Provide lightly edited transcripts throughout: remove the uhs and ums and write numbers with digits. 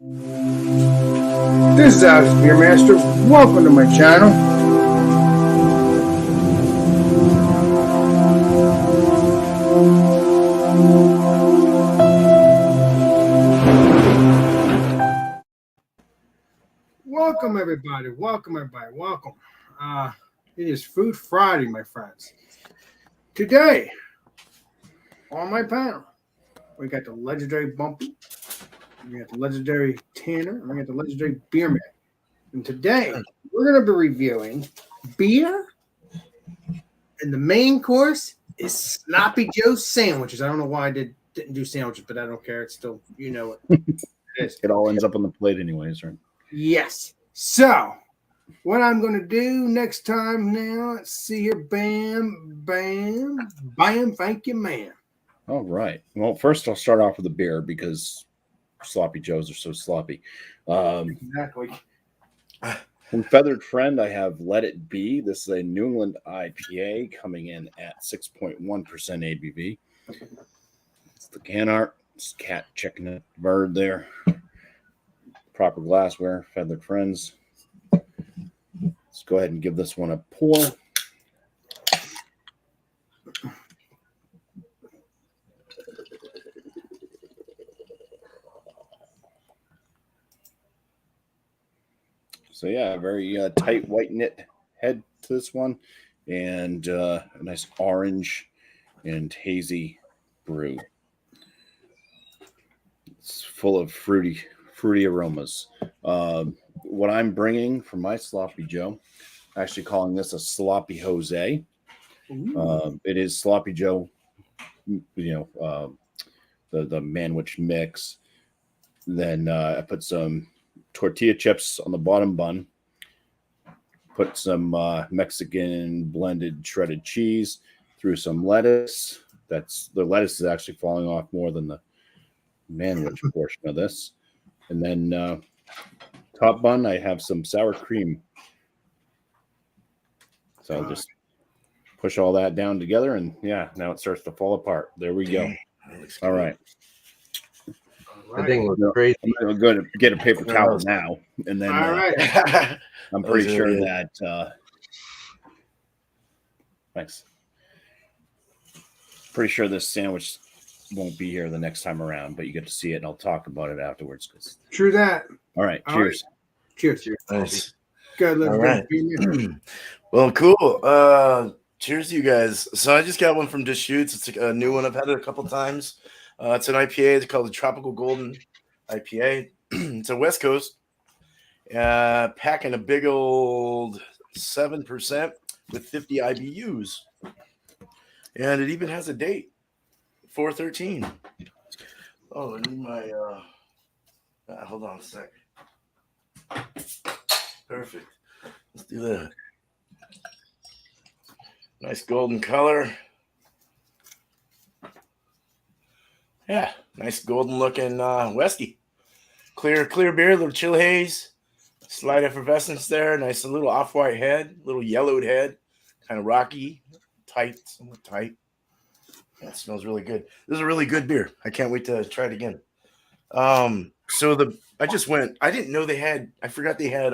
This is Alex Beermaster. Welcome to my channel. Welcome everybody. Welcome. It is Food Friday, my friends. Today, on my panel, we got the legendary Bumpy, we got the legendary Tanner, and we got the legendary Beerman. And today, we're going to be reviewing beer, and the main course is Sloppy Joe sandwiches. I don't know why I didn't do sandwiches, but I don't care. It's still, you know it. It is. It all ends up on the plate anyways, right? Yes. So, what I'm going to do next time now, let's see here. Bam, bam, bam. Thank you, ma'am. All right. Well, first I'll start off with the beer because sloppy joes are so sloppy. Exactly. From Feathered Friend, I have Let It Be. This is a New England IPA coming in at 6.1% ABV. It's the can art. It's cat checking the bird there. Proper glassware, Feathered Friends. Let's go ahead and give this one a pour. So yeah, very tight white knit head to this one, and a nice orange and hazy brew. It's full of fruity aromas. What I'm bringing for my Sloppy Joe, actually calling this a Sloppy Jose. It is Sloppy Joe, the manwich mix. Then I put some tortilla chips on the bottom bun. Put some Mexican blended shredded cheese. Threw some lettuce. The lettuce is actually falling off more than the manwich portion of this. And then top bun, I have some sour cream. So I'll just push all that down together, and yeah, now it starts to fall apart. There we go. All right. The thing looks crazy. I'm going to get a paper towel now, and then All right. I'm pretty sure that thanks. Pretty sure this sandwich won't be here the next time around, but you get to see it, and I'll talk about it afterwards. True that. All right. All Cheers. right. Cheers. Nice. Good. Let's All right. Well, cool. Cheers to you guys. So I just got one from Deschutes. It's a new one. I've had it a couple times. It's an IPA. It's called the Tropical Golden IPA. It's a West Coast. Packing a big old 7% with 50 IBUs. And it even has a date. 4/13. Oh, I need my hold on a sec. Perfect. Let's do that. Nice golden color. Yeah, nice golden looking Wesky. Clear beer, little chill haze. Slight effervescence there. Nice little off-white head, little yellowed head. Kind of rocky, tight, somewhat tight. That smells really good. This is a really good beer. I can't wait to try it again. I didn't know they had, I forgot they had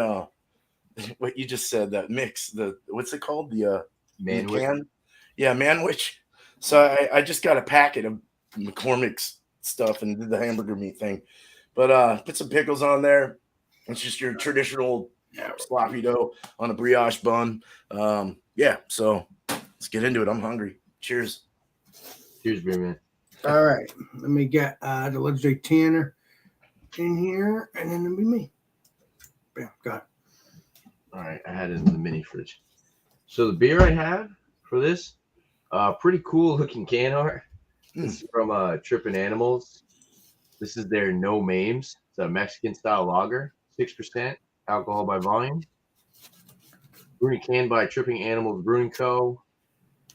what you just said, that mix, what's it called? The Manwich. Yeah, Manwich. So I just got a packet of McCormick's stuff and did the hamburger meat thing. But put some pickles on there. It's just your traditional sloppy dough on a brioche bun. So let's get into it. I'm hungry. Cheers. Cheers, beer man. All right. Let me get the legendary Tanner in here, and then it'll be me. Bam. Got it. All right, I had it in the mini fridge. So the beer I have for this, pretty cool looking can art. This is from Trippin' Animals. This is their No Mames. It's a Mexican style lager, 6% alcohol by volume. Brewing can by Tripping Animals Brewing Co.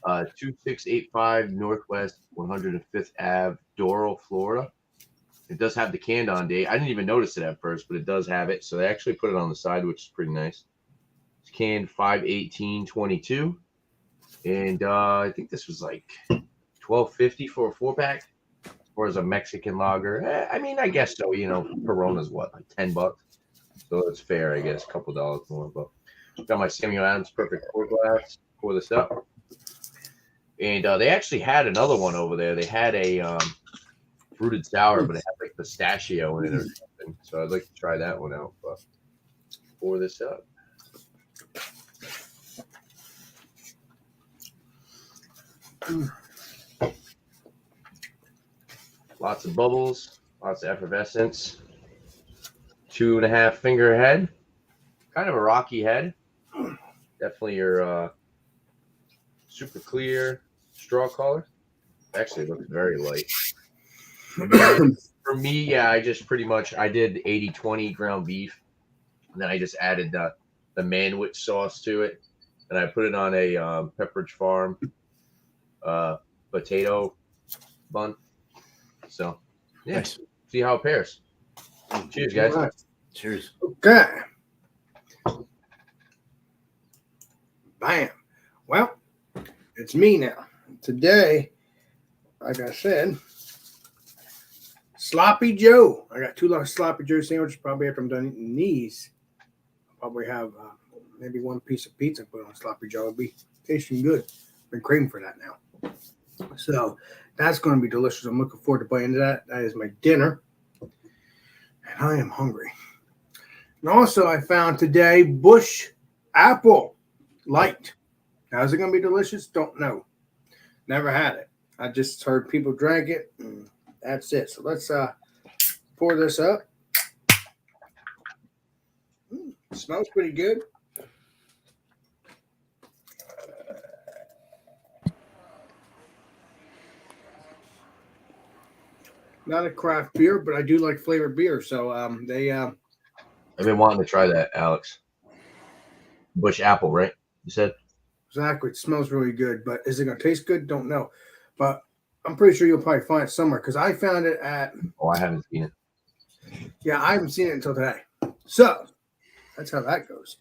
2685 Northwest 105th Ave, Doral, Florida. It does have the canned on date. I didn't even notice it at first, but it does have it. So they actually put it on the side, which is pretty nice. It's canned 5/18/22, and I think this was like $12.50 for a 4-pack. or as a Mexican lager. I mean, I guess so. You know, Corona's what, like $10, so it's fair, I guess, a couple dollars more. But got my Samuel Adams Perfect Pour glass. Pour this up, and they actually had another one over there. They had a fruited sour, but it had like pistachio in it or something. So I'd like to try that one out. But pour this up. Lots of bubbles, lots of effervescence. 2.5 finger head, kind of a rocky head. Definitely your super clear straw color. Actually, it looks very light. For me, yeah, I just pretty much I did 80-20 ground beef, and then I just added the Manwich sauce to it, and I put it on a Pepperidge Farm potato bun. So, yeah, Nice. see how it pairs. Cheers, guys. All right. Cheers. Okay. Bam. Well, it's me now. Today, like I said, Sloppy Joe. I got 2 large Sloppy Joe sandwiches. Probably after I'm done eating these, I'll probably have maybe 1 piece of pizza put on Sloppy Joe. It'll be tasting good. Been craving for that now. So that's going to be delicious. I'm looking forward to biting into that. That is my dinner. And I am hungry. And also, I found today Bush Apple Light. Now, is it going to be delicious? Don't know. Never had it. I just heard people drank it, and that's it. So let's pour this up. Smells pretty good. Not a craft beer, but I do like flavored beer. So I've been wanting to try that, Alex. Bush Apple, right? You said? Exactly. It smells really good, but is it going to taste good? Don't know. But I'm pretty sure you'll probably find it somewhere because I found it at. Oh, I haven't seen it. Yeah, I haven't seen it until today. So that's how that goes.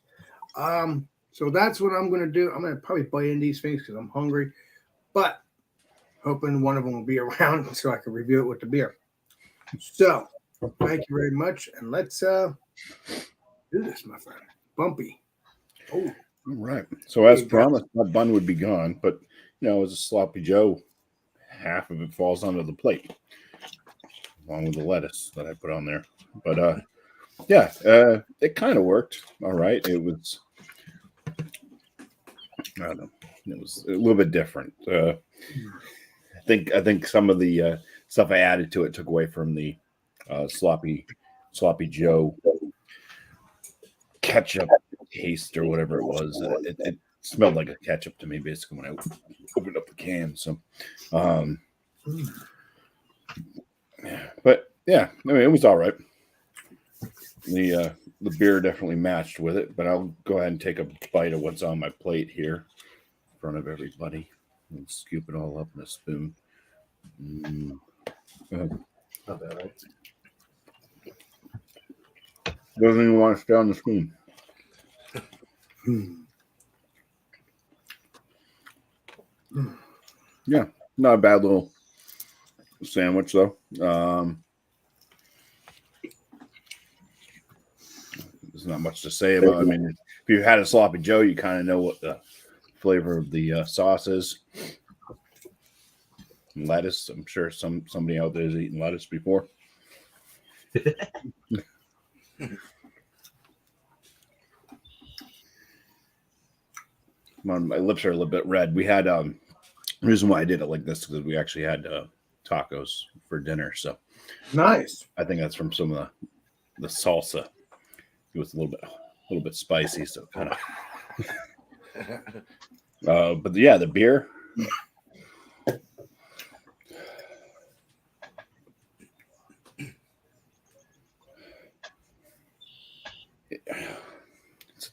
So that's what I'm going to do. I'm going to probably bite into these things because I'm hungry, but hoping one of them will be around so I can review it with the beer. So thank you very much. And let's do this, my friend. Bumpy. Oh. All right. So as promised, my bun would be gone, but as a Sloppy Joe, half of it falls onto the plate, along with the lettuce that I put on there. But it kind of worked. All right. It was, I don't know. It was a little bit different. I think some of the stuff I added to it took away from the Sloppy Joe ketchup taste or whatever it was. It smelled like a ketchup to me basically when I opened up the can. So, but yeah, I mean it was all right. The beer definitely matched with it, but I'll go ahead and take a bite of what's on my plate here in front of everybody and scoop it all up in a spoon. Not bad, right? Doesn't even want to stay on the spoon. Yeah, not a bad little sandwich though. There's not much to say about it. I mean, if you had a Sloppy Joe, you kind of know what the flavor of the sauce is. And lettuce. I'm sure somebody out there has eaten lettuce before. My lips are a little bit red. We had the reason why I did it like this is because we actually had tacos for dinner. So Nice. I think that's from some of the salsa. It was a little bit spicy, so kind of. But yeah, the beer.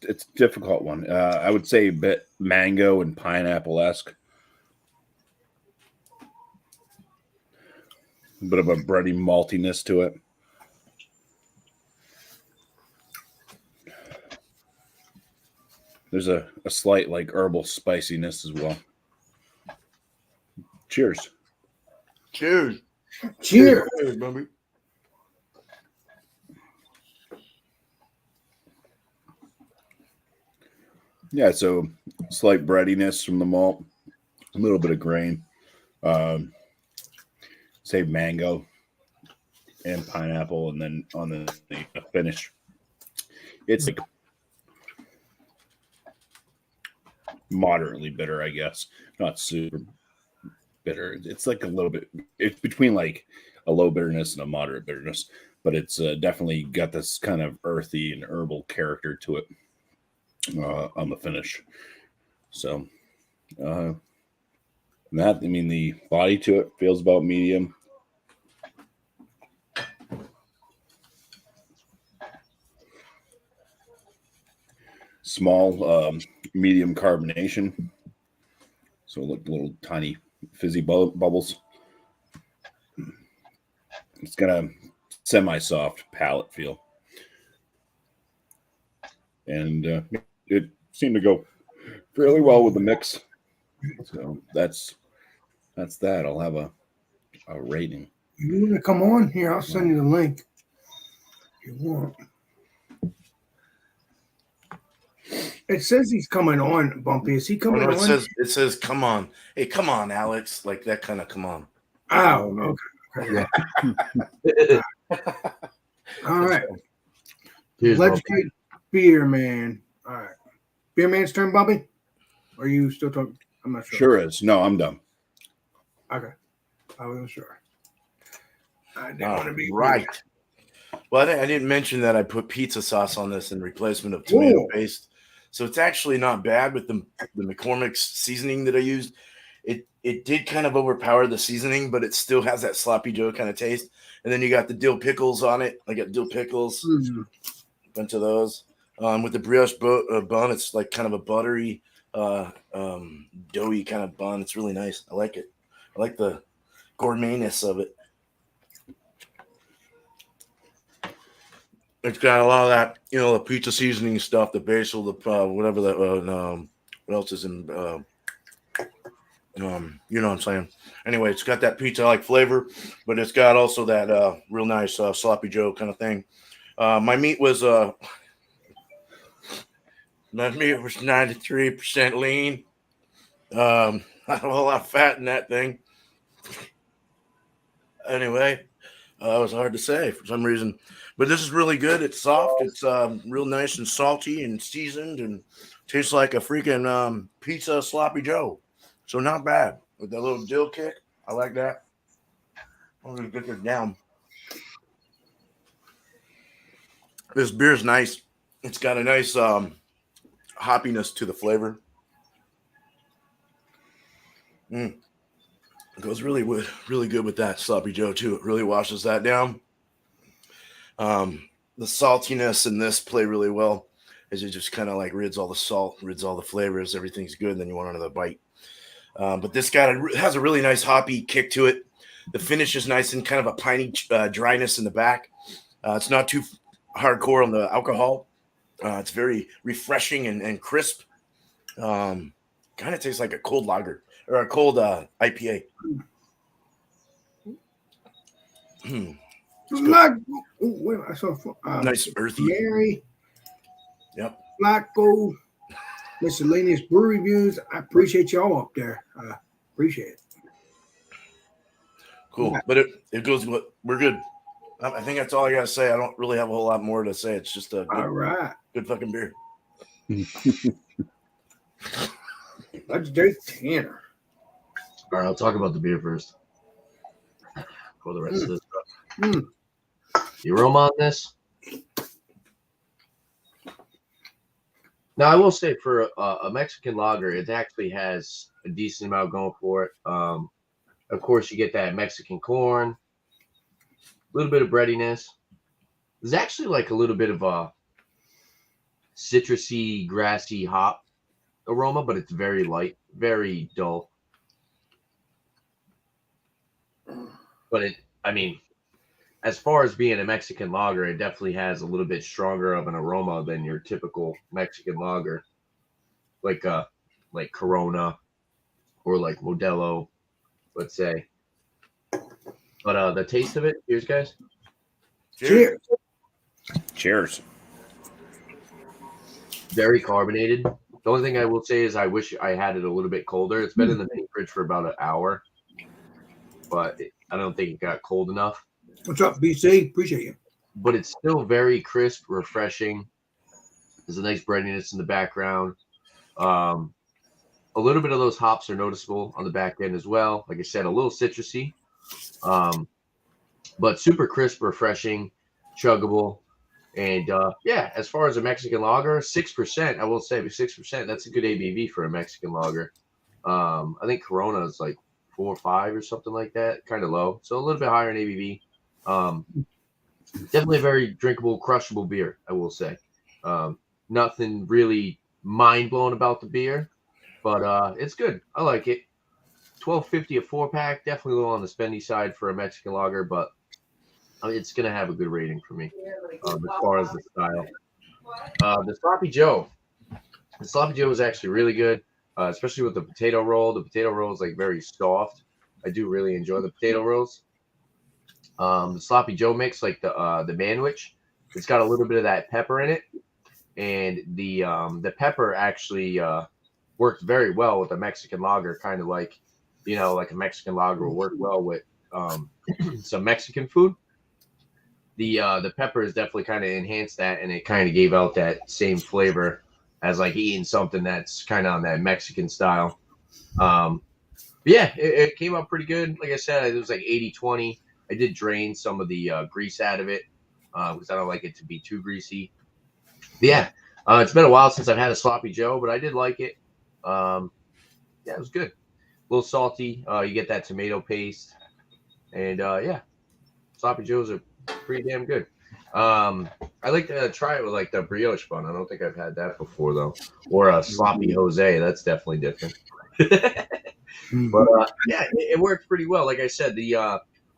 It's a difficult one. I would say a bit mango and pineapple-esque. A bit of a bready maltiness to it. There's a slight like herbal spiciness as well. Cheers. Cheers. Cheers. Cheers, Bubby. Yeah, so slight breadiness from the malt, a little bit of grain, say mango and pineapple, and then on the finish, it's like moderately bitter, I guess. Not super bitter. It's like a little bit. It's between like a low bitterness and a moderate bitterness, but it's definitely got this kind of earthy and herbal character to it on the finish. So that, I mean, the body to it feels about medium. Small, medium carbonation. So look, little tiny fizzy bubbles. It's got a semi-soft palate feel, and it seemed to go fairly well with the mix. So that's that. I'll have a rating. You want to come on here? I'll send you the link. If you want. It says he's coming on, Bumpy. Is he Oh, coming no, on? it says, come on. Hey, come on, Alex. Like that kind of come on. Oh, okay. All right. Cheers, Legislate Beer Man. All right. Beer Man's turn, Bumpy? Or are you still talking? I'm not sure. Sure is. No, I'm done. Okay. I wasn't sure. I didn't Oh, want to be right. Well, I didn't mention that I put pizza sauce on this in replacement of tomato Ooh. paste. So it's actually not bad with the McCormick's seasoning that I used. It did kind of overpower the seasoning, but it still has that sloppy Joe kind of taste. And then you got the dill pickles on it. I got dill pickles, Mm. a bunch of those. With the brioche bun, it's like kind of a buttery, doughy kind of bun. It's really nice. I like it. I like the gourmetness of it. It's got a lot of that, the pizza seasoning stuff, the basil, the whatever that. What else is in? You know what I'm saying. Anyway, it's got that pizza-like flavor, but it's got also that real nice sloppy Joe kind of thing. My meat was 93% lean. Not a whole lot of fat in that thing. Anyway, it was hard to say for some reason. But this is really good. It's soft. It's real nice and salty and seasoned and tastes like a freaking pizza sloppy Joe. So not bad. With that little dill kick, I like that. I'm going to get this down. This beer is nice. It's got a nice hoppiness to the flavor. It goes really good with that sloppy Joe too. It really washes that down. The saltiness in this play really well as it just kind of like rids all the salt, rids all the flavors. Everything's good. And then you want another bite. But this guy has a really nice hoppy kick to it. The finish is nice and kind of a piney dryness in the back. It's not too hardcore on the alcohol. It's very refreshing and crisp. Kind of tastes like a cold lager or a cold IPA. I saw Nice earthy. Mary. Yep. Flacco. Miscellaneous brew reviews. I appreciate y'all up there. Appreciate it. Cool. But it goes, we're good. I think that's all I got to say. I don't really have a whole lot more to say. It's just a All right. good fucking beer. Legendary Tanner. All right, I'll talk about the beer first. For the rest of this stuff. The aroma on this. Now, I will say for a Mexican lager, it actually has a decent amount going for it. Of course, you get that Mexican corn, a little bit of breadiness. There's actually like a little bit of a citrusy, grassy hop aroma, but it's very light, very dull. But as far as being a Mexican lager, it definitely has a little bit stronger of an aroma than your typical Mexican lager, like Corona or like Modelo, let's say. But the taste of it, cheers, guys. Cheers. Cheers. Very carbonated. The only thing I will say is I wish I had it a little bit colder. It's been in the mini fridge for about an hour, but I don't think it got cold enough. What's up, BC? Appreciate you. But it's still very crisp, refreshing. There's a nice breadiness in the background. A little bit of those hops are noticeable on the back end as well. Like I said, a little citrusy, but super crisp, refreshing, chuggable. And yeah, as far as a Mexican lager, 6%, I will say 6%, that's a good ABV for a Mexican lager. I think Corona is like 4 or 5 or something like that, kind of low. So a little bit higher in ABV. Definitely a very drinkable, crushable beer, I will say. Nothing really mind-blowing about the beer, but it's good. I like it. $12.50 a 4-pack, definitely a little on the spendy side for a Mexican lager, but it's going to have a good rating for me as far as the style. The Sloppy Joe. The Sloppy Joe is actually really good, especially with the potato roll. The potato roll is like very soft. I do really enjoy the potato rolls. The Sloppy Joe mix, like the Manwich, it's got a little bit of that pepper in it, and the pepper actually worked very well with the Mexican lager, kind of like, you know, like a Mexican lager will work well with some Mexican food. The pepper has definitely kind of enhanced that, and it kind of gave out that same flavor as like eating something that's kind of on that Mexican style. Yeah, it came out pretty good. Like I said, it was like 80-20. I did drain some of the grease out of it because I don't like it to be too greasy. But yeah, it's been a while since I've had a Sloppy Joe, but I did like it. Yeah, it was good. A little salty. You get that tomato paste. And yeah, Sloppy Joes are pretty damn good. I like to try it with like the brioche bun. I don't think I've had that before though, or a sloppy Jose. That's definitely different. But yeah, it worked pretty well. Like I said,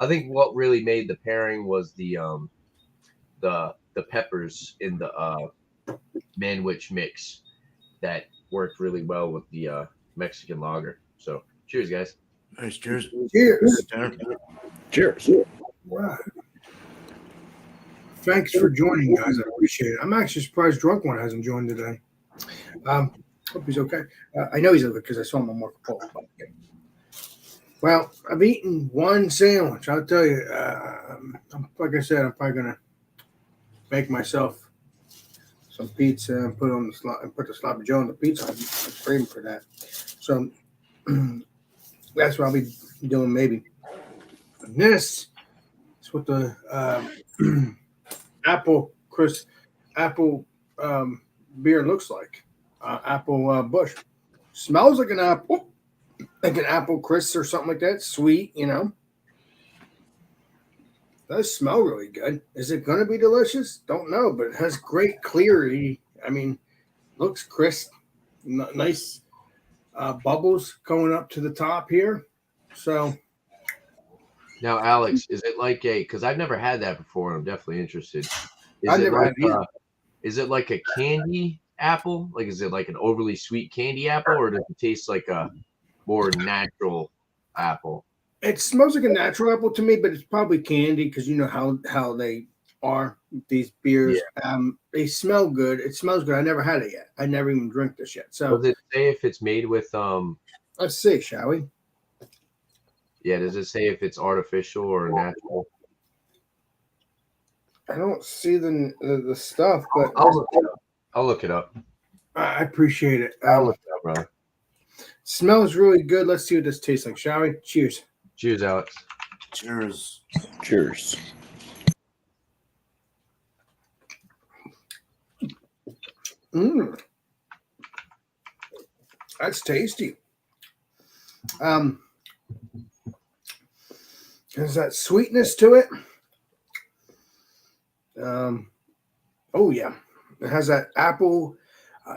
I think what really made the pairing was the peppers in the Manwich mix that worked really well with the Mexican lager. So cheers, guys. Nice. Cheers. Cheers. Cheers. Wow. Thanks for joining, guys. I appreciate it. I'm actually surprised Drunk One hasn't joined today. Hope he's okay. I know he's okay because I saw him on Marco Polo. Well, I've eaten one sandwich. I'll tell you. Like I said, I'm probably gonna make myself some pizza and put the Sloppy Joe on the pizza. I'm craving for that. So that's what I'll be doing maybe. And this is what the apple beer looks like. Apple Bush smells like an apple crisp or something like that. Sweet, you know. Does smell really good. Is it going to be delicious? Don't know, but it has great clarity. I mean, looks crisp. Nice bubbles going up to the top here. So now, Alex, is it like because I've never had that before, and I'm definitely interested. Is it like a candy apple? Like, is it like an overly sweet candy apple, or does it taste like a more natural apple? It smells like a natural apple to me, but it's probably candy because you know how they are, these beers. Yeah. They smell good. It smells good. I never had it yet. I never even drank this yet. So does it say if it's made with let's see, shall we? Yeah, does it say if it's artificial or natural? I don't see the stuff, but I'll look it up. I appreciate it. I'll look it up, brother. Smells really good. Let's see what this tastes like, shall we? Cheers. Cheers, Alex. Cheers. Cheers. That's tasty. There's that sweetness to it. Oh yeah, it has that apple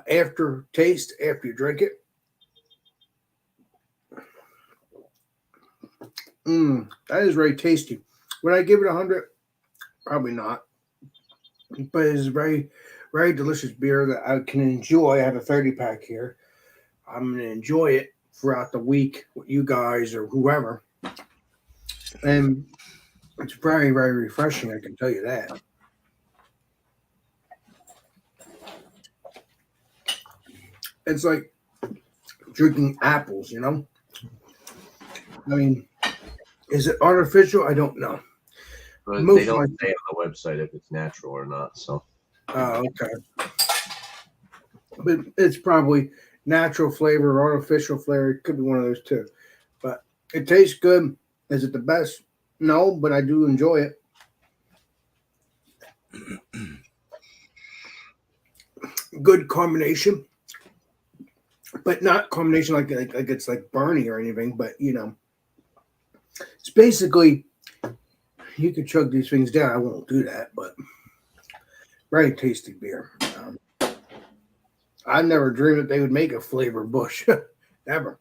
aftertaste after you drink it. That is very tasty. Would I give it 100? Probably not. But it's very, very delicious beer that I can enjoy. I have a 30-pack here. I'm going to enjoy it throughout the week with you guys or whoever. And It's very, very refreshing, I can tell you that. It's like drinking apples, you know? I mean, is it artificial? I don't know. But Most they don't like- say on the website if it's natural or not. So Oh, okay. But it's probably natural flavor or artificial flavor. It could be one of those two. But it tastes good. Is it the best? No, but I do enjoy it. Good combination, but not combination like it's like Bernie or anything. But you know, it's basically you can chug these things down. I won't do that, but very tasty beer. I never dreamed that they would make a flavor bush, ever.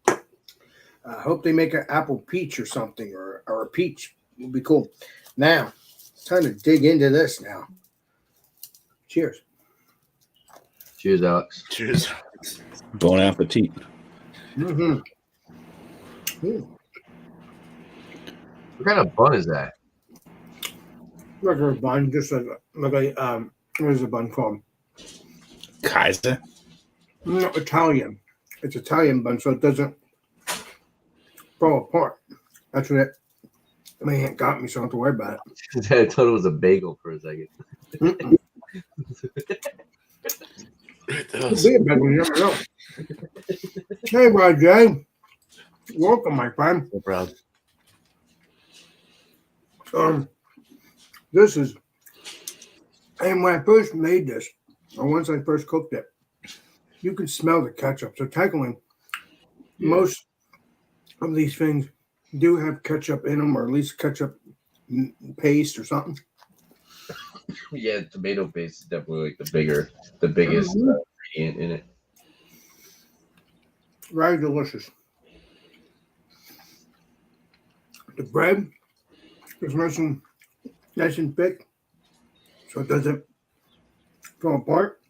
I hope they make an apple peach or something, or a peach would be cool. Now, it's time to dig into this now. Cheers. cheers, Alex. Cheers. Bon appetit. Mm-hmm. What kind of bun is that? Like a bun, just like a what is the bun called? Kaiser. No, Italian. It's Italian bun, so it doesn't fall apart. That's what it. My aunt got me, so I don't have to worry about it. I thought it was a bagel for a second. Mm-mm. It'll be a big one, you never know. Hey, Roger. Welcome, my friend. So proud. This is, and when I first made this, or once I first cooked it, you can smell the ketchup. So technically, most of these things do have ketchup in them, or at least ketchup paste or something. Yeah, tomato paste is definitely like the biggest ingredient in it. Very delicious. The bread is nice and thick, so it doesn't fall apart.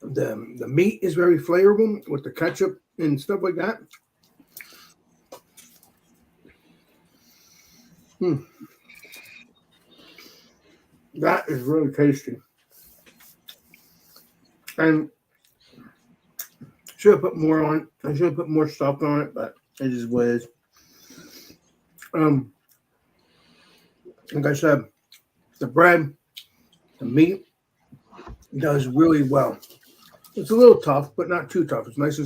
The meat is very flavorful with the ketchup and stuff like that. That is really tasty. And should have put more on it. I should have put more stuff on it, but it is what it is. Like I said, the bread, the meat does really well. It's a little tough, but not too tough. It's nice.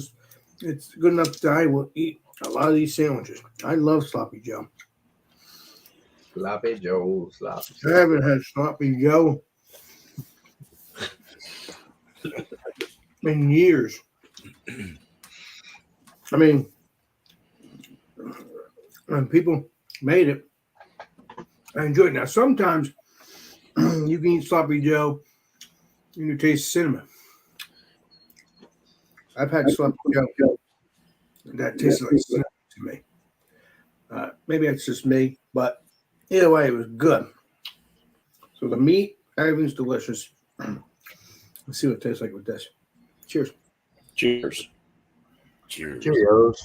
It's good enough that I will eat a lot of these sandwiches. I love Sloppy Joe. Sloppy Joe, sloppy. I haven't had Sloppy Joe in years. I mean, when people made it, I enjoyed it. Now, sometimes you can eat Sloppy Joe and you taste cinnamon. I've had Sloppy Joe that tastes like cinnamon to me. Maybe it's just me, but either way, it was good. So the meat, everything's delicious. Let's see what it tastes like with this. Cheers. Cheers. Cheers. Cheerios.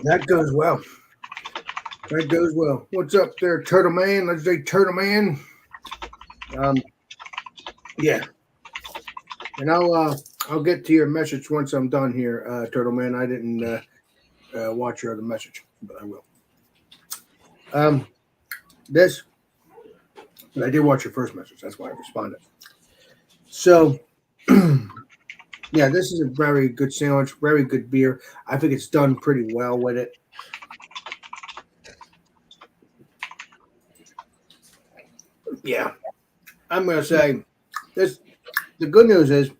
That goes well. That goes well. What's up there, Turtle Man? Let's say Turtle Man. Yeah. And I'll get to your message once I'm done here, Turtle Man. I didn't watch your other message, but I will. But I did watch your first message. That's why I responded. So, yeah, this is a very good sandwich, very good beer. I think it's done pretty well with it. Yeah, I'm going to say this. The good news is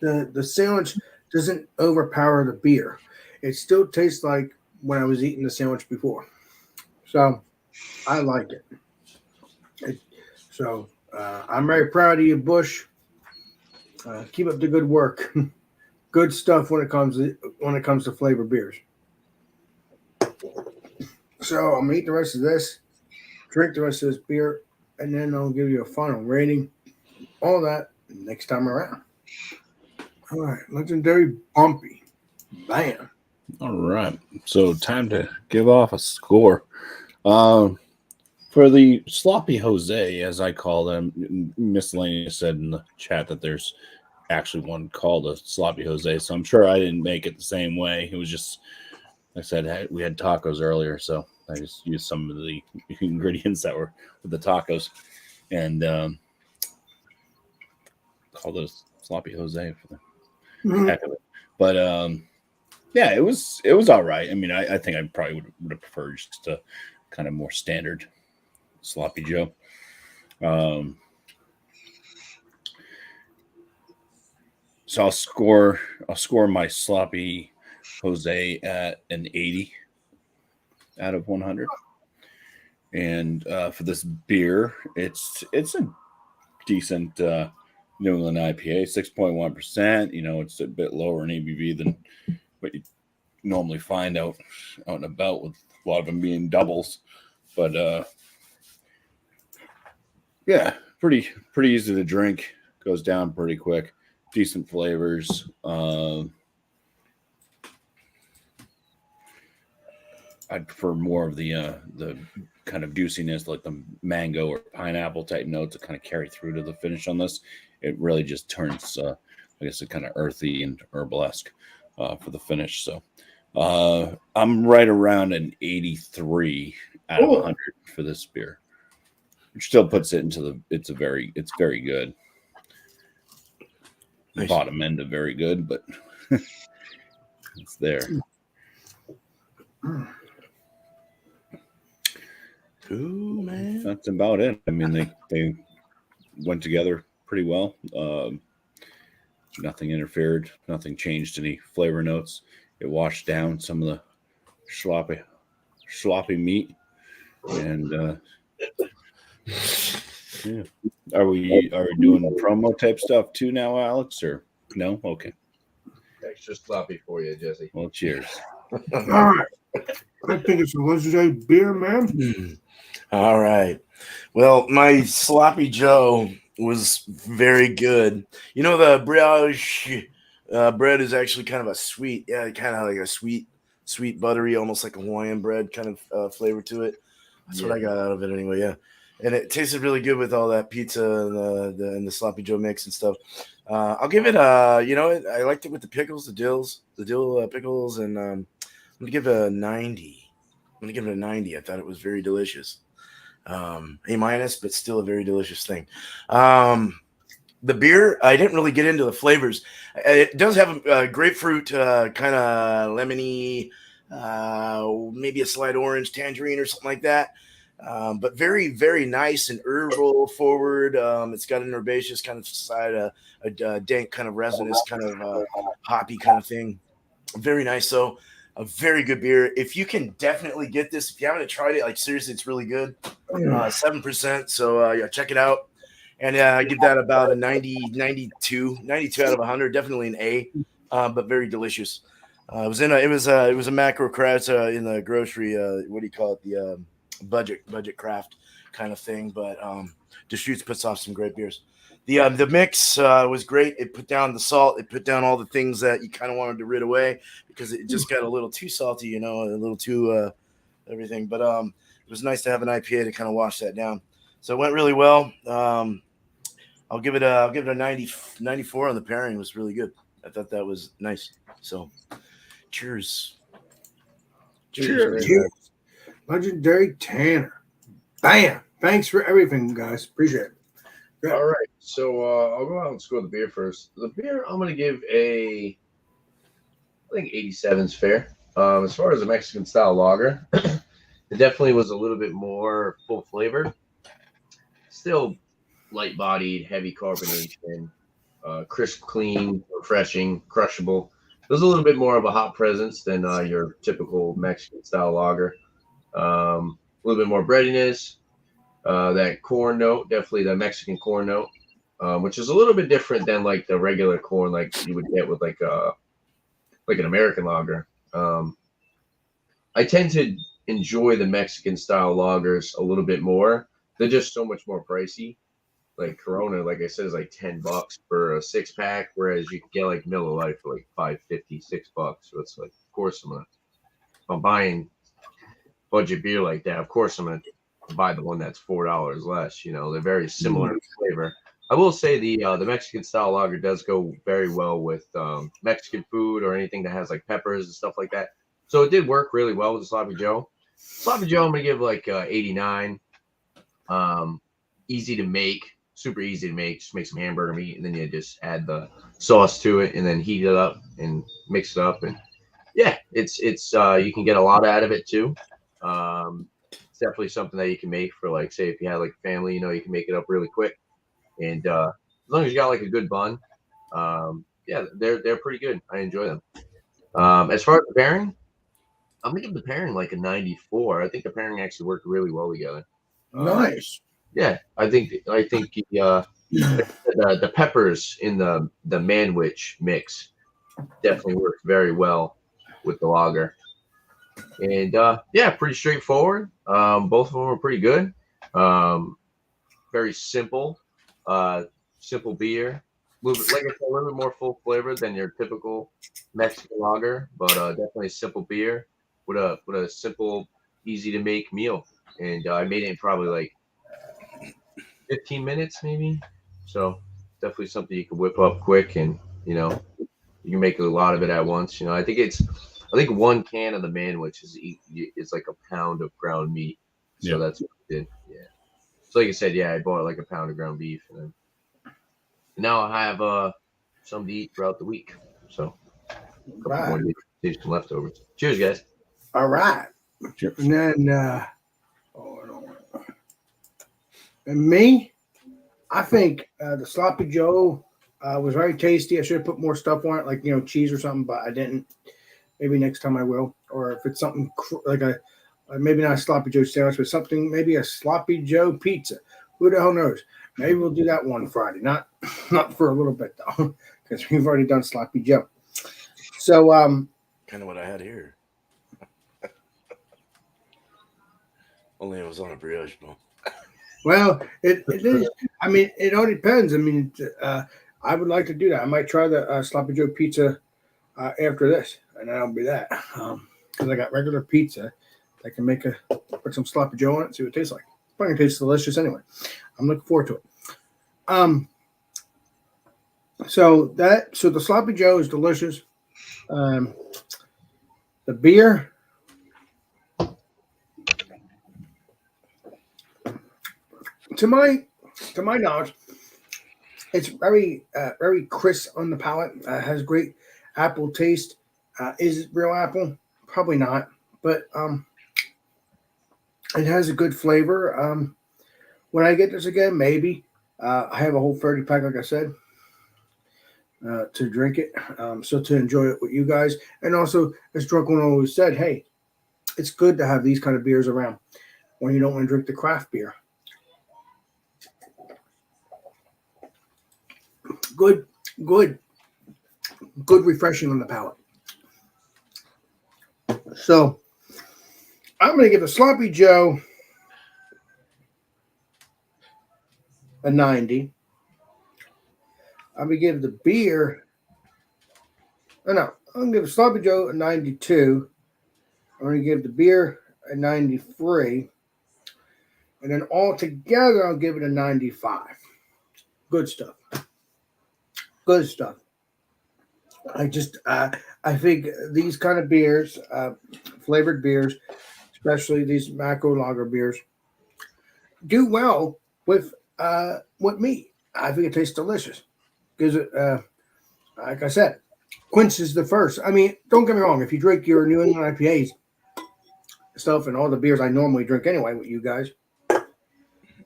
the sandwich doesn't overpower the beer. It still tastes like when I was eating the sandwich before. So I like it. I'm very proud of you, Bush. Keep up the good work. Good stuff when it comes to flavor beers. So I'm gonna eat the rest of this, drink the rest of this beer, and then I'll give you a final rating, all that next time around. All right, legendary Bumpy. Bam. All right. So time to give off a score. For the sloppy Jose, as I call them, Miscellaneous said in the chat that there's actually one called a sloppy Jose. So I'm sure I didn't make it the same way. It was just, like I said, we had tacos earlier, so I just used some of the ingredients that were with the tacos and called it a sloppy Jose for the heck of it. But yeah, it was all right. I mean, I think I probably would have preferred just a kind of more standard sloppy Joe. So I'll score my sloppy Jose at an 80 out of 100. And for this beer, it's a decent New England IPA, 6.1%. You know, it's a bit lower in ABV than what you normally find out and about, with a lot of them being doubles. But yeah, pretty easy to drink. Goes down pretty quick. Decent flavors. I'd prefer more of the kind of juiciness, like the mango or pineapple type notes that kind of carry through to the finish on this. It really just turns, I guess, kind of earthy and herbal-esque for the finish. So I'm right around an 83 out of 100 for this beer, which still puts it into it's very good. Nice. Bottom end of very good, but it's there. Ooh, man. That's about it. I mean, they went together pretty well. Nothing interfered. Nothing changed any flavor notes. It washed down some of the sloppy meat. And yeah. Are we doing promo type stuff too now, Alex? Or no? Okay. Extra sloppy for you, Jesse. Well, cheers. All right. I think it's a legendary beer, man. All right. Well, my sloppy Joe was very good. You know, the brioche bread is actually kind of a sweet, kind of like a sweet, buttery, almost like a Hawaiian bread kind of flavor to it. That's what I got out of it anyway. Yeah. And it tasted really good with all that pizza and the sloppy Joe mix and stuff. I'll give it I liked it with the pickles, the dill pickles, and I'm gonna give it a 90. I'm gonna give it a 90. I thought it was very delicious. A-, but still a very delicious thing. The beer, I didn't really get into the flavors. It does have a grapefruit, kind of lemony, maybe a slight orange, tangerine, or something like that. But very, very nice and herbal forward. It's got an herbaceous kind of side, a dank kind of resinous kind of hoppy kind of thing. Very nice. So a very good beer. If you can definitely get this, if you haven't tried it, like seriously, it's really good. 7%. So yeah, check it out. And I give that about a 92 out of 100. Definitely an A, but very delicious. It was a macro craft in the grocery. What do you call it? The budget craft kind of thing. But Deschutes puts off some great beers. The mix was great. It put down the salt. It put down all the things that you kind of wanted to rid away because it just got a little too salty, a little too everything. But it was nice to have an IPA to kind of wash that down. So it went really well. I'll give it a 94 on the pairing. It was really good. I thought that was nice. So cheers. Cheers. Legendary Tanner. Bam. Thanks for everything, guys. Appreciate it. Yeah. All right. So I'll go out and score the beer first. The beer, I'm going to give I think 87 is fair. As far as a Mexican style lager, it definitely was a little bit more full flavored. Still light bodied, heavy carbonation, crisp, clean, refreshing, crushable. There's a little bit more of a hop presence than your typical Mexican style lager. A little bit more breadiness, that corn note, definitely the Mexican corn note, which is a little bit different than like the regular corn like you would get with like an American lager. I tend to enjoy the Mexican style lagers a little bit more they're just so much more pricey. Like Corona, like I said, is like $10 for a 6-pack, whereas you can get like Miller Lite for like $5.50, $6. So it's like, of course, if I'm buying budget beer like that, of course I'm gonna buy the one that's $4 less. You know, they're very similar in flavor. I will say the Mexican style lager does go very well with Mexican food or anything that has like peppers and stuff like that. So it did work really well with the Sloppy Joe. Sloppy Joe, I'm gonna give like 89. Easy to make, super easy to make. Just make some hamburger meat, and then you just add the sauce to it, and then heat it up and mix it up. And yeah, it's you can get a lot out of it too. It's definitely something that you can make for, like, say if you had like a family, you know, you can make it up really quick. And as long as you got like a good bun, yeah, they're pretty good. I enjoy them. As far as the pairing, I'm gonna give the pairing like a 94. I think the pairing actually worked really well together. Nice. Yeah, I think the peppers in the Manwich mix definitely worked very well with the lager. And yeah, pretty straightforward. Both of them are pretty good. Very simple, simple beer. Like I said, a little bit more full flavor than your typical Mexican lager, but definitely a simple beer with a simple, easy to make meal. And I made it in probably like 15 minutes, maybe. So definitely something you can whip up quick, and you know you can make a lot of it at once. You know, I think one can of the Manwich is like a pound of ground meat. So that's what I did. Yeah. So like I said, yeah, I bought like a pound of ground beef, and then now I have some to eat throughout the week. So a couple more days, save some leftovers. Cheers, guys. All right. Cheers. And then, and me, I think the Sloppy Joe was very tasty. I should have put more stuff on it, like, you know, cheese or something, but I didn't. Maybe next time I will. Or if it's something like maybe not a Sloppy Joe sandwich, but something, maybe a Sloppy Joe pizza. Who the hell knows? Maybe we'll do that one Friday. Not for a little bit though, because we've already done Sloppy Joe. So Kind of what I had here. Only it was on a brioche bone. well, it is. I mean, it all depends. I mean, I would like to do that. I might try the Sloppy Joe pizza after this, and that'll be that. Because I got regular pizza. I can put some Sloppy Joe on it, see what it tastes like. It's probably gonna taste delicious anyway. I'm looking forward to it. So the Sloppy Joe is delicious. The beer, to my knowledge, it's very crisp on the palate. Has great apple taste. Is it real apple? Probably not, but it has a good flavor. When I get this again, maybe I have a whole 30 pack, like I said, to drink it. So to enjoy it with you guys, and also as Drunken always said, hey, it's good to have these kind of beers around when you don't want to drink the craft beer. Good, refreshing on the palate. So I'm going to give the Sloppy Joe a 90. I'm going to give the beer. I'm going to give the Sloppy Joe a 92. I'm going to give the beer a 93. And then all together, I'll give it a 95. Good stuff. Good stuff. I think these kind of beers, flavored beers, especially these macro lager beers, do well with meat. I think it tastes delicious because it, like I said, quenches the first. I mean, don't get me wrong. If you drink your New England IPAs stuff and all the beers I normally drink anyway with you guys,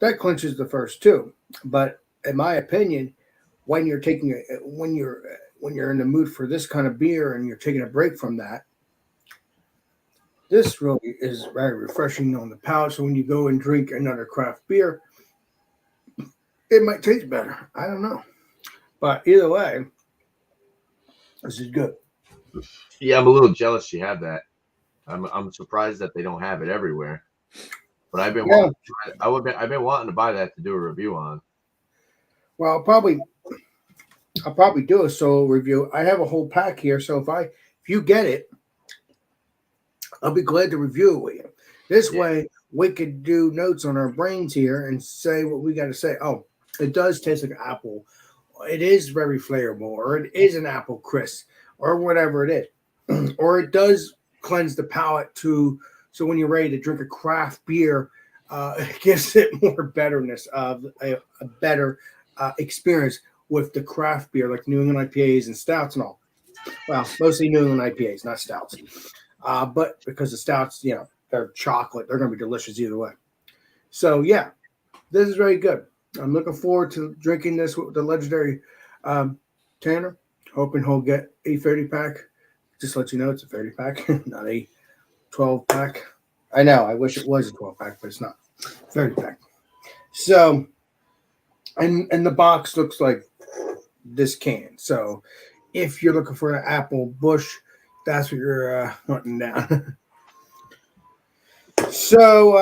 that quenches the first too. But in my opinion, when you're in the mood for this kind of beer and you're taking a break from that, this really is very refreshing on the palate. So when you go and drink another craft beer, it might taste better. I don't know. But either way, this is good. Yeah, I'm a little jealous you have that. I'm surprised that they don't have it everywhere. But I've been Yeah. I've been wanting to buy that to do a review on. Well, I'll probably do a solo review. I have a whole pack here, so if you get it, I'll be glad to review it with you. This way, we could do notes on our brains here and say what we got to say. Oh, it does taste like apple. It is very flavorful, or it is an apple crisp, or whatever it is, or it does cleanse the palate too. So when you're ready to drink a craft beer, it gives it more betterness of a better experience with the craft beer, like New England IPAs and stouts and all. Well, mostly New England IPAs, not stouts. But because the stouts, they're chocolate, they're going to be delicious either way. So yeah, this is very good. I'm looking forward to drinking this with the legendary Tanner. Hoping he'll get a 30-pack. Just to let you know, it's a 30-pack, not a 12-pack. I know. I wish it was a 12-pack, but it's not. 30-pack. So, and the box looks like this can. So, if you're looking for an apple bush, that's what you're hunting down. So,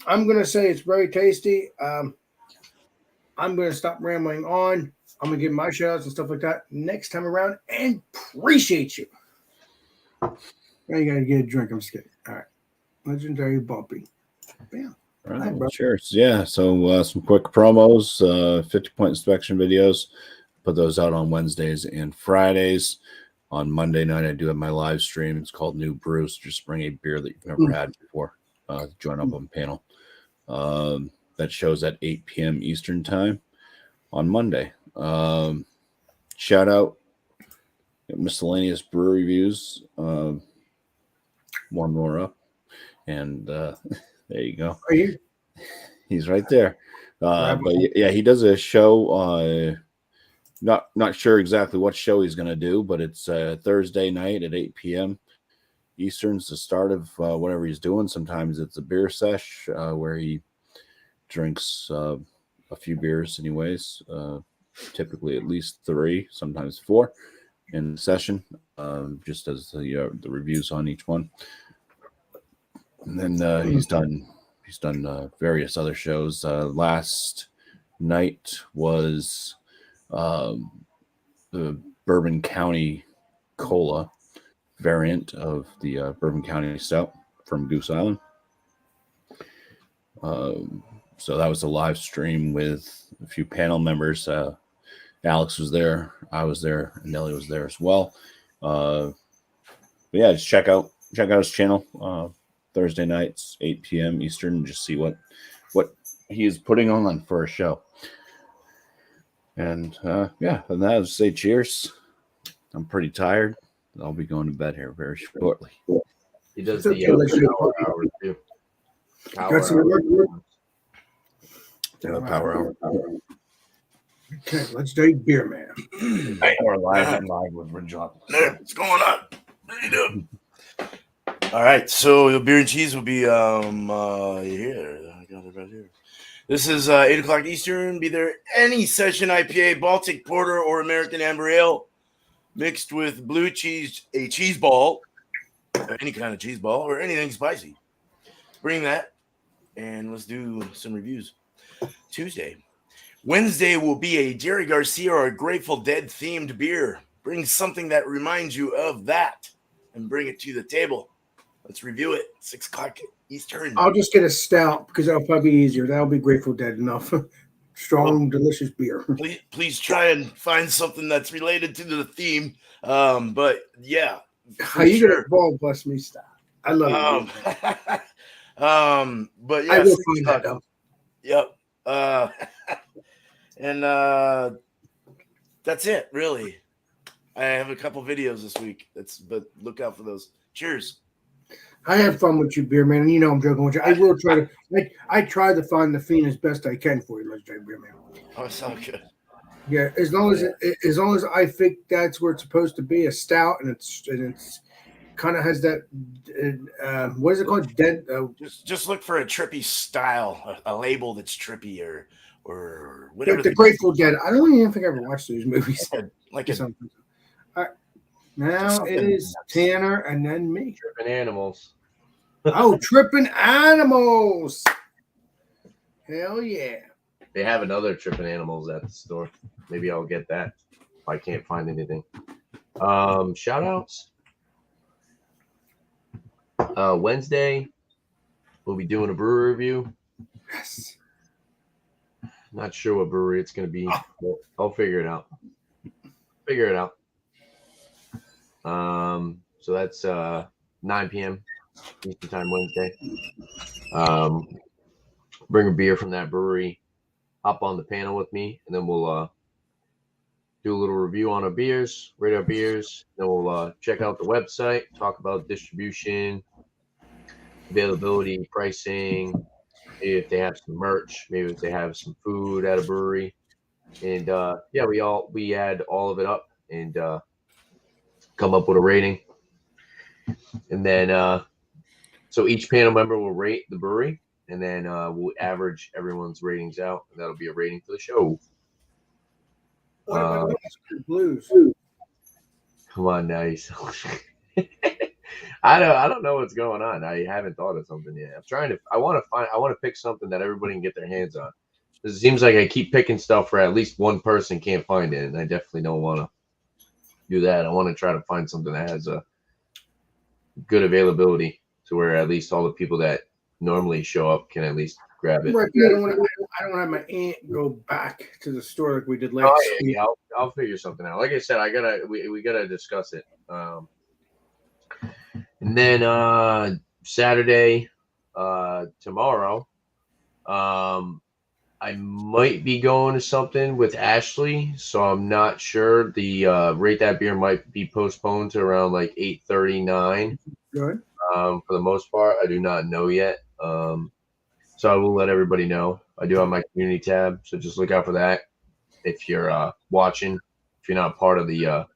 I'm going to say it's very tasty. I'm going to stop rambling on. I'm going to give my shout outs and stuff like that next time around and appreciate you. Now you got to get a drink. I'm just kidding. All right. Legendary Bumpy. Bam. All right, Hi, bro. cheers. Yeah, so some quick promos, 50-point inspection videos. Put those out on Wednesdays and Fridays. On Monday night, I do have my live stream. It's called New Brews. Just bring a beer that you've never had before. Join up on panel. That shows at 8 p.m. Eastern time on Monday. Shout out miscellaneous brew reviews. One more up. And there you go. Are you? He's right there. But yeah, he does a show. Not sure exactly what show he's going to do, but it's Thursday night at 8 p.m. Eastern's the start of whatever he's doing. Sometimes it's a beer sesh where he drinks a few beers anyways. Typically at least 3, sometimes 4 in the session, just as the reviews on each one. And then he's done various other shows. Last night was the Bourbon County Cola variant of the Bourbon County Stout from Goose Island. So that was a live stream with a few panel members. Alex was there, I was there, and Nelly was there as well. But yeah, just check out his channel. Thursday nights, 8 p.m. Eastern, just see what he is putting on for a show. And yeah, and that, I would say cheers. I'm pretty tired. I'll be going to bed here very shortly. He does It's the okay. power hour too. Got some work. Power Hour. Okay, let's do beer, man. Or live with Rin John. There, what's going on? What are you doing? All right, so the beer and cheese will be here. I got it right here. This is 8 o'clock Eastern. Be there any session IPA, Baltic Porter, or American Amber Ale mixed with blue cheese, a cheese ball, any kind of cheese ball, or anything spicy. Bring that, and let's do some reviews. Tuesday. Wednesday will be a Jerry Garcia or a Grateful Dead themed beer. Bring something that reminds you of that and bring it to the table. Let's review it. 6 o'clock Eastern. I'll just get a stout because that'll probably be easier. That'll be Grateful Dead enough. Strong, delicious beer. Please try and find something that's related to the theme. But yeah, How you gonna ball bless me stout? I love it. But yeah, I will find that out. Yep. And that's it, really. I have a couple videos this week. But look out for those. Cheers. I have fun with you, beer man, and you know I'm joking with you. I will try to. I try to find the fiend as best I can for you, legendary beer man. Oh, it sounds good. Yeah, as long as I think that's where it's supposed to be, a stout, and it's kind of has that. What is it called? Dead. Just look for a trippy style, a label that's trippy or whatever. The Grateful Dead. I don't even think I ever watched those movies. Like a, Something. All right. Now it is Tanner and then me. Tripping animals. Oh, tripping animals. Hell yeah. They have another Tripping Animals at the store. Maybe I'll get that if I can't find anything. Shout outs. Wednesday, we'll be doing a brewery review. Yes. Not sure what brewery it's going to be. But I'll figure it out. So that's 9 p.m. Eastern Time Wednesday. Bring a beer from that brewery. Hop on the panel with me, and then we'll do a little review on our beers, rate our beers. Then we'll check out the website, talk about distribution, availability, pricing, maybe if they have some merch, maybe if they have some food at a brewery. And yeah, we add all of it up and come up with a rating. And then so each panel member will rate the brewery, and then we'll average everyone's ratings out, and that'll be a rating for the show. What about the Blues? Come on, nice. I don't know what's going on. I haven't thought of something yet. I want to pick something that everybody can get their hands on. It seems like I keep picking stuff where at least one person can't find it, and I definitely don't want to do that. I want to try to find something that has a good availability to where at least all the people that normally show up can at least grab it. Right, I don't want to have my aunt go back to the store like we did last week. Yeah, I'll figure something out. Like I said, we gotta discuss it. And then Saturday, tomorrow, I might be going to something with Ashley, so I'm not sure. The Rate That Beer might be postponed to around like 8:39. Good. For the most part, I do not know yet. So I will let everybody know. I do have my community tab, so just look out for that. If you're watching, if you're not part of the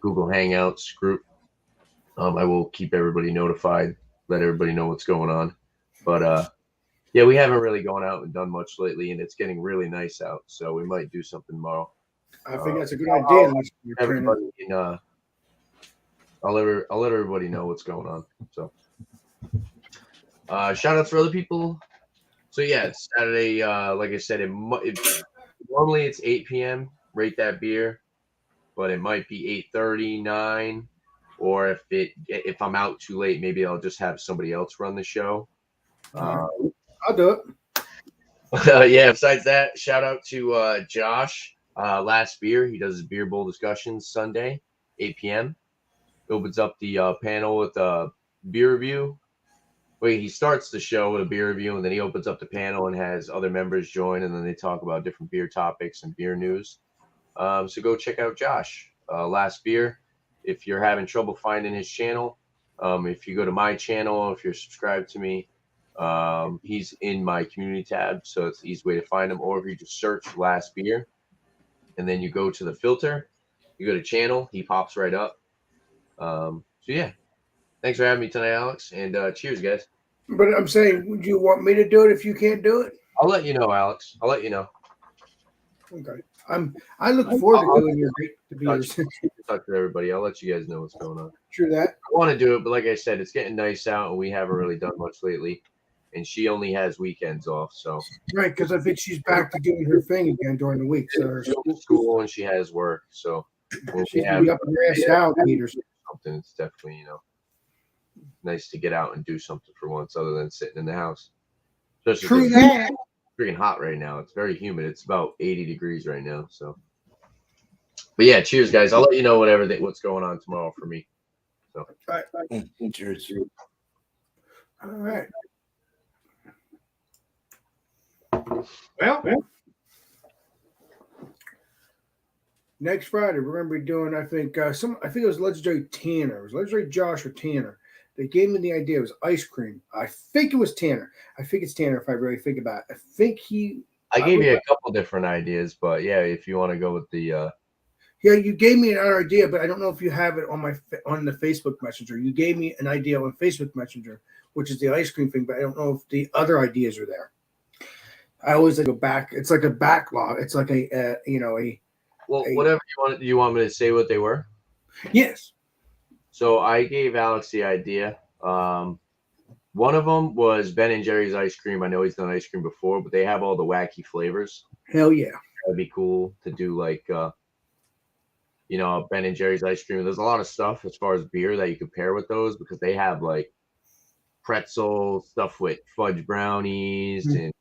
Google Hangouts group, I will keep everybody notified, let everybody know what's going on. But yeah, we haven't really gone out and done much lately, and it's getting really nice out, so we might do something tomorrow. I think that's a good idea. Everybody can, I'll let everybody know what's going on. So shout outs for other people. So yeah, it's Saturday. Like I said, normally it's 8 p.m. Rate That Beer, but it might be 8:30, 9, or if I'm out too late, maybe I'll just have somebody else run the show. I'll do it. Yeah. Besides that, shout out to Josh. Last Beer. He does his beer bowl discussions Sunday, 8 p.m. Opens up the panel with a beer review. Wait, he starts the show with a beer review, and then he opens up the panel and has other members join, and then they talk about different beer topics and beer news. So go check out Josh. Last Beer. If you're having trouble finding his channel, if you go to my channel, if you're subscribed to me, he's in my community tab, so it's the easy way to find him. Or if you just search Last Beer, and then you go to the filter, you go to channel, he pops right up. So yeah, thanks for having me tonight, Alex, and cheers, guys. But I'm saying, would you want me to do it if you can't do it? I'll let you know, Alex. I'll let you know. Okay. I look forward to doing your beers. Talk to everybody. I'll let you guys know what's going on. True that. I want to do it, but like I said, it's getting nice out, and we haven't really done much lately. And she only has weekends off, so Right, because I think she's back to doing her thing again during the week. So she goes to school and she has work. So when she's we gonna have be up in her ass out, Peter. something, it's definitely nice to get out and do something for once, other than sitting in the house. Especially True 'cause that. it's freaking hot right now. It's very humid. It's about 80 degrees right now. So, but yeah, cheers, guys. I'll let you know what's going on tomorrow for me. So, Right. Cheers. All right. Well, next Friday we're going to be doing. I think it was Legendary Tanner. It was Legendary Josh or Tanner. They gave me the idea. It was ice cream. I think it was Tanner. I think it's Tanner if I really think about it. I think I gave you a couple different ideas, but yeah, if you want to go with the yeah, you gave me another idea, but I don't know if you have it on the Facebook Messenger. You gave me an idea on Facebook Messenger, which is the ice cream thing, but I don't know if the other ideas are there. I always go back. It's like a backlog. It's like whatever you want. Do you want me to say what they were? Yes. So I gave Alex the idea. One of them was Ben and Jerry's ice cream. I know he's done ice cream before, but they have all the wacky flavors. Hell yeah. That'd be cool to do like Ben and Jerry's ice cream. There's a lot of stuff as far as beer that you could pair with those because they have like pretzel stuff with fudge brownies and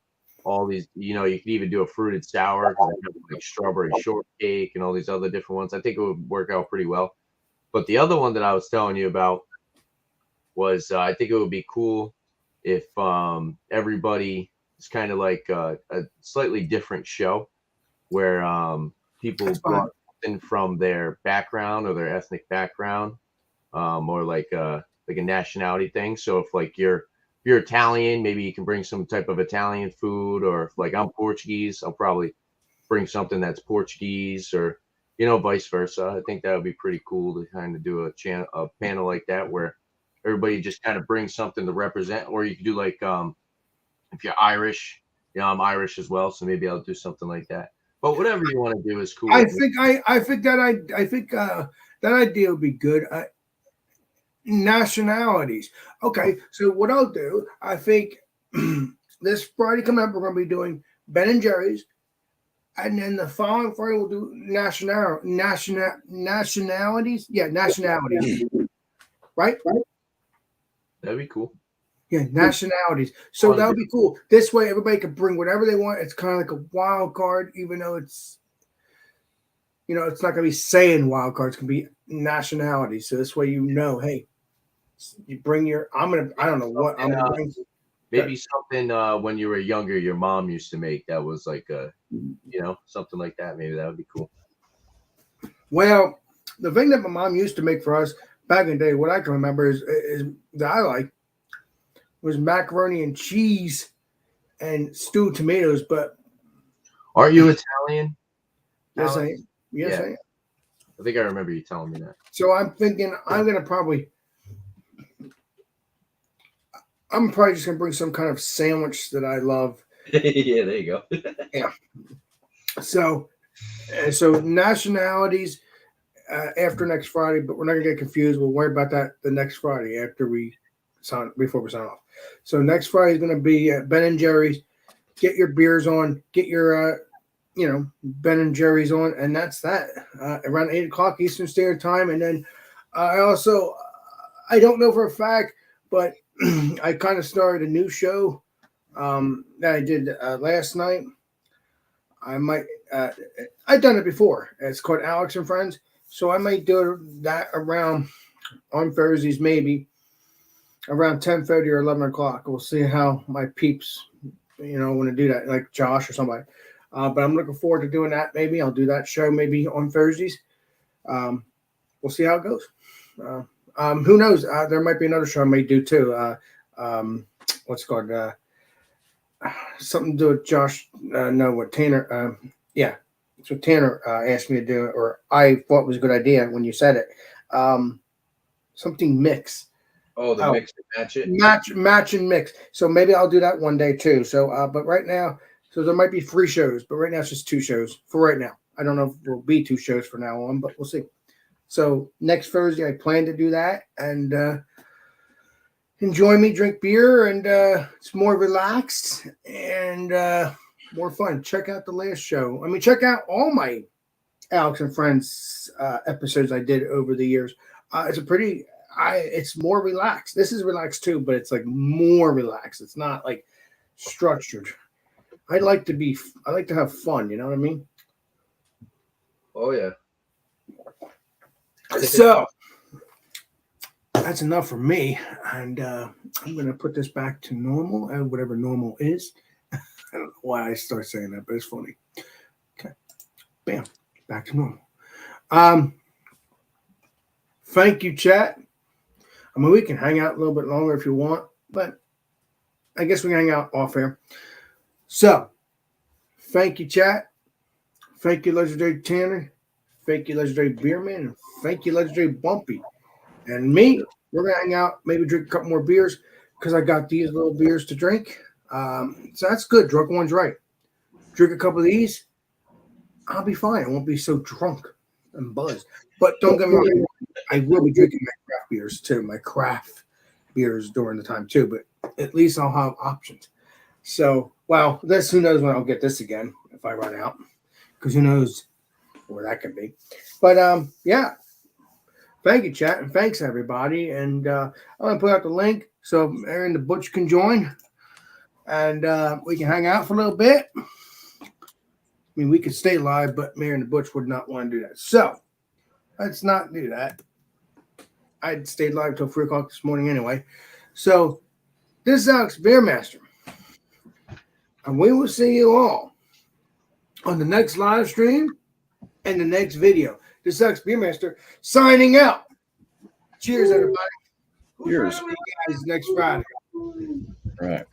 all these. You could even do a fruited sour, like strawberry shortcake and all these other different ones. I think it would work out pretty well. But the other one that I was telling you about was I think it would be cool if everybody is kind of like a slightly different show where people brought something from their background or their ethnic background, or like a nationality thing. So if like you're Italian, maybe you can bring some type of Italian food, or if like I'm Portuguese, I'll probably bring something that's Portuguese, or vice versa. I think that would be pretty cool to kind of do a panel like that where everybody just kind of brings something to represent. Or you could do like if you're Irish, I'm Irish as well, so maybe I'll do something like that. But whatever you want to do is cool. I think that idea would be good. Nationalities. Okay, so what I'll do, I think this Friday coming up, we're going to be doing Ben and Jerry's, and then the following Friday we'll do nationalities. Yeah, nationalities. Right. That'd be cool. Yeah, nationalities. So that would be cool. This way, everybody can bring whatever they want. It's kind of like a wild card, even though it's it's not going to be saying wild cards. It's going to be nationality. So this way, hey, you bring your. I don't know what I'm going to bring. Maybe something when you were younger, your mom used to make that was like something like that. Maybe that would be cool. Well, the thing that my mom used to make for us back in the day, what I can remember is that I like was macaroni and cheese and stewed tomatoes. But are you Italian? Yes, I am. Yes, I am. I think I remember you telling me that. So I'm thinking I'm probably just gonna bring some kind of sandwich that I love. Yeah, there you go. Yeah. So nationalities after next Friday, but we're not gonna get confused. We'll worry about that the next Friday before we sign off. So next Friday is gonna be Ben and Jerry's. Get your beers on. Get your Ben and Jerry's on, and that's that. Around 8:00 Eastern Standard Time, and then I don't know for a fact, but I kind of started a new show that I did last night. I might I've done it before. It's called Alex and Friends, so I might do that around on Thursdays, maybe around 10:30 or 11 o'clock. We'll see how my peeps, want to do that, like Josh or somebody. But I'm looking forward to doing that. Maybe I'll do that show maybe on Thursdays. We'll see how it goes. Who knows? There might be another show I may do too. What's it called? Something to do with Josh. Tanner. Yeah. That's what Tanner asked me to do, or I thought was a good idea when you said it. Something mix. Oh, the mix and match it? Match and mix. So maybe I'll do that one day too. So, but right now, so there might be 3 shows, but right now it's just 2 shows for right now. I don't know if there will be 2 shows from now on, but we'll see. So next Thursday, I plan to do that and enjoy me, drink beer, and it's more relaxed and more fun. Check out the last show. Check out all my Alex and Friends episodes I did over the years. It's more relaxed. This is relaxed too, but it's like more relaxed. It's not like structured. I like to have fun. You know what I mean? Oh yeah. So that's enough for me, and I'm going to put this back to normal, and whatever normal is. I don't know why I start saying that, but it's funny. Okay, bam, back to normal. Thank you, chat. We can hang out a little bit longer if you want, but I guess we can hang out off air. So, thank you, chat. Thank you, Legendary Tanner. Thank you, Legendary Beerman. And thank you, Legendary Bumpy. And me, we're going to hang out, maybe drink a couple more beers because I got these little beers to drink. So that's good. Drunk one's right. Drink a couple of these, I'll be fine. I won't be so drunk and buzzed. But don't get me wrong, I will be drinking my craft beers too, my craft beers during the time too. But at least I'll have options. So, well, this who knows when I'll get this again if I run out, because who knows where that could be. But yeah, thank you, chat, and thanks everybody. And I'm gonna put out the link so Aaron the Butch can join, and we can hang out for a little bit. I mean, we could stay live, but Aaron the Butch would not want to do that. So let's not do that. I'd stayed live till 3 o'clock this morning anyway. So this is Alex Beermaster. And we will see you all on the next live stream and the next video. This is Alex Beermaster signing out. Cheers, everybody. Cheers. See you guys next Friday. All right.